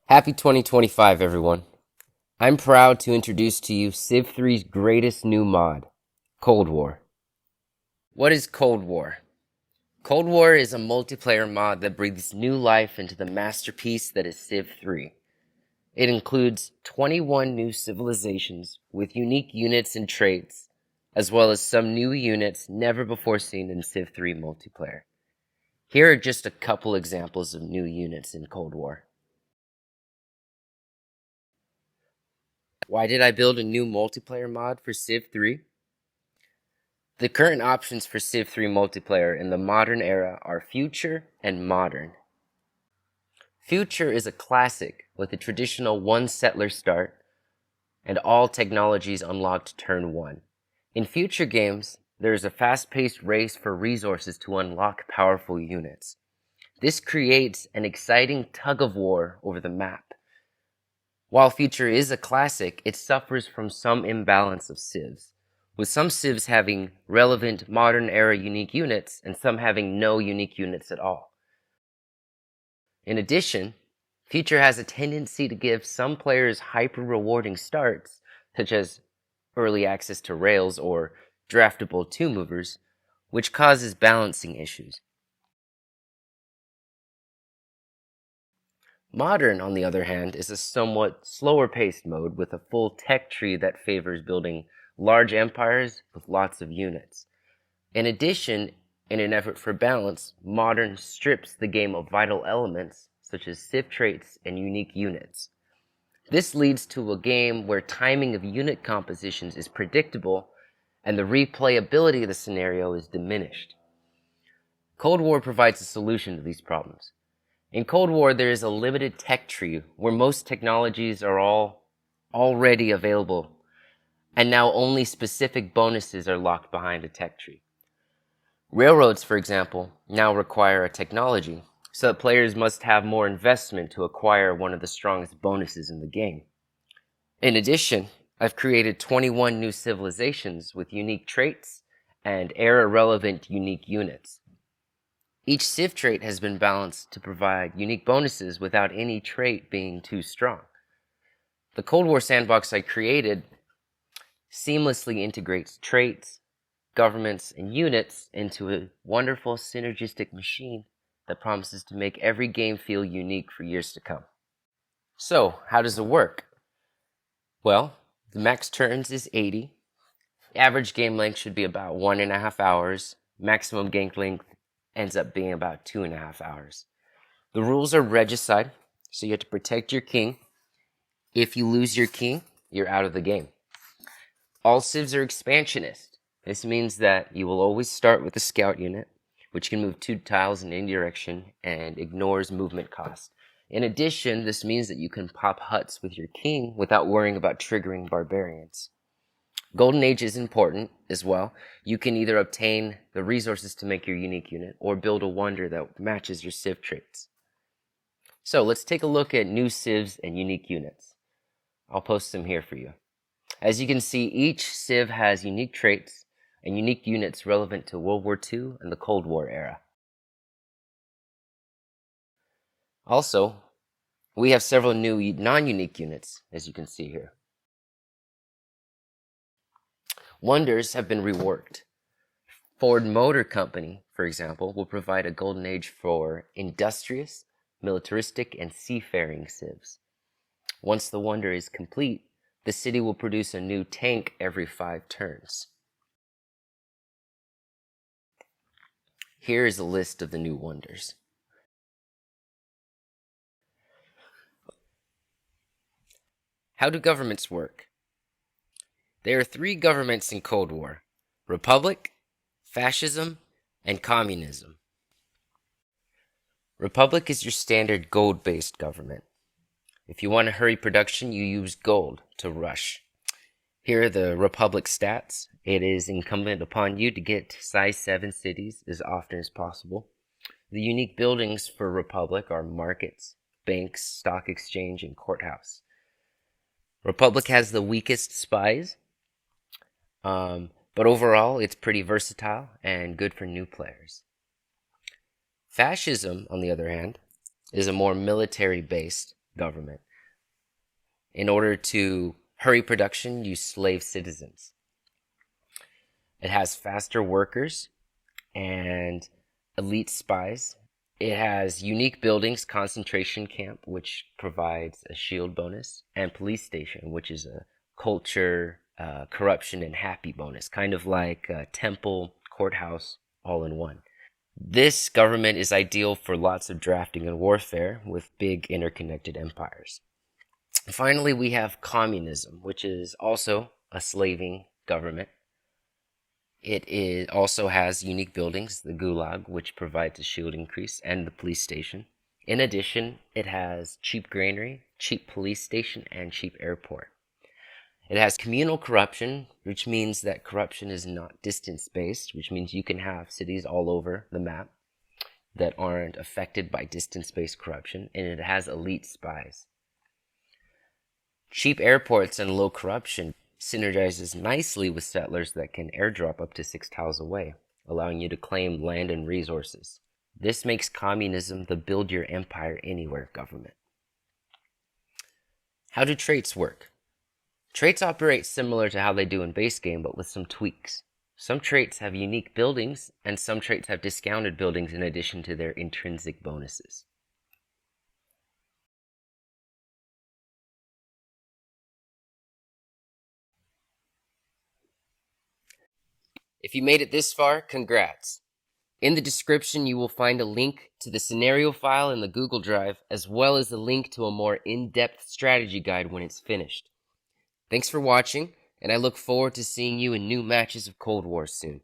Happy 2025, everyone. I'm proud to introduce to you Civ 3's greatest new mod, Cold War. What is Cold War? Cold War is a multiplayer mod that breathes new life into the masterpiece that is Civ 3. It includes 21 new civilizations with unique units and traits, as well as some new units never before seen in Civ 3 multiplayer. Here are just a couple examples of new units in Cold War. Why did I build a new multiplayer mod for Civ 3? The current options for Civ 3 multiplayer in the modern era are Future and Modern. Future is a classic with a traditional one settler start and all technologies unlocked turn 1. In future games, there is a fast-paced race for resources to unlock powerful units. This creates an exciting tug-of-war over the map. While Future is a classic, it suffers from some imbalance of civs, with some civs having relevant modern-era unique units and some having no unique units at all. In addition, Future has a tendency to give some players hyper-rewarding starts, such as early access to rails or draftable two-movers, which causes balancing issues. Modern, on the other hand, is a somewhat slower-paced mode with a full tech tree that favors building large empires with lots of units. In addition, in an effort for balance, Modern strips the game of vital elements such as civ traits and unique units. This leads to a game where timing of unit compositions is predictable and the replayability of the scenario is diminished. Cold War provides a solution to these problems. In Cold War, there is a limited tech tree where most technologies are already available, and now only specific bonuses are locked behind a tech tree. Railroads, for example, now require a technology, so that players must have more investment to acquire one of the strongest bonuses in the game. In addition, I've created 21 new civilizations with unique traits and era-relevant unique units. Each civ trait has been balanced to provide unique bonuses without any trait being too strong. The Cold War sandbox I created seamlessly integrates traits, governments, and units into a wonderful synergistic machine that promises to make every game feel unique for years to come. So, how does it work? Well, the max turns is 80. Average game length should be about 1.5 hours. Maximum game length ends up being about 2.5 hours. The rules are regicide, so you have to protect your king. If you lose your king, you're out of the game. All civs are expansionist. This means that you will always start with a scout unit, which can move 2 tiles in any direction and ignores movement cost. In addition, this means that you can pop huts with your king without worrying about triggering barbarians. Golden Age is important as well. You can either obtain the resources to make your unique unit or build a wonder that matches your civ traits. So let's take a look at new civs and unique units. I'll post them here for you. As you can see, each civ has unique traits and unique units relevant to World War II and the Cold War era. Also, we have several new non-unique units, as you can see here. Wonders have been reworked. Ford Motor Company, for example, will provide a golden age for industrious, militaristic, and seafaring civs. Once the wonder is complete, the city will produce a new tank every 5 turns. Here is a list of the new wonders. How do governments work? There are 3 governments in Cold War: Republic, Fascism, and Communism. Republic is your standard gold-based government. If you want to hurry production, you use gold to rush. Here are the Republic stats. It is incumbent upon you to get size 7 cities as often as possible. The unique buildings for Republic are markets, banks, stock exchange, and courthouse. Republic has the weakest spies, but overall it's pretty versatile and good for new players. Fascism, on the other hand, is a more military-based government. In order to hurry production, use slave citizens. It has faster workers and elite spies. It has unique buildings, concentration camp, which provides a shield bonus, and police station, which is a culture, corruption, and happy bonus, kind of like a temple, courthouse, all in one. This government is ideal for lots of drafting and warfare with big interconnected empires. Finally, we have communism, which is also a slaving government. It also has unique buildings, the Gulag, which provides a shield increase, and the police station. In addition, it has cheap granary, cheap police station, and cheap airport. It has communal corruption, which means that corruption is not distance-based, which means you can have cities all over the map that aren't affected by distance-based corruption, and it has elite spies. Cheap airports and low corruption synergizes nicely with settlers that can airdrop up to 6 tiles away, allowing you to claim land and resources. This makes communism the build your empire anywhere government. How do traits work? Traits operate similar to how they do in base game, but with some tweaks. Some traits have unique buildings, and some traits have discounted buildings in addition to their intrinsic bonuses. If you made it this far, congrats. In the description, you will find a link to the scenario file in the Google Drive, as well as a link to a more in-depth strategy guide when it's finished. Thanks for watching, and I look forward to seeing you in new matches of Cold War soon.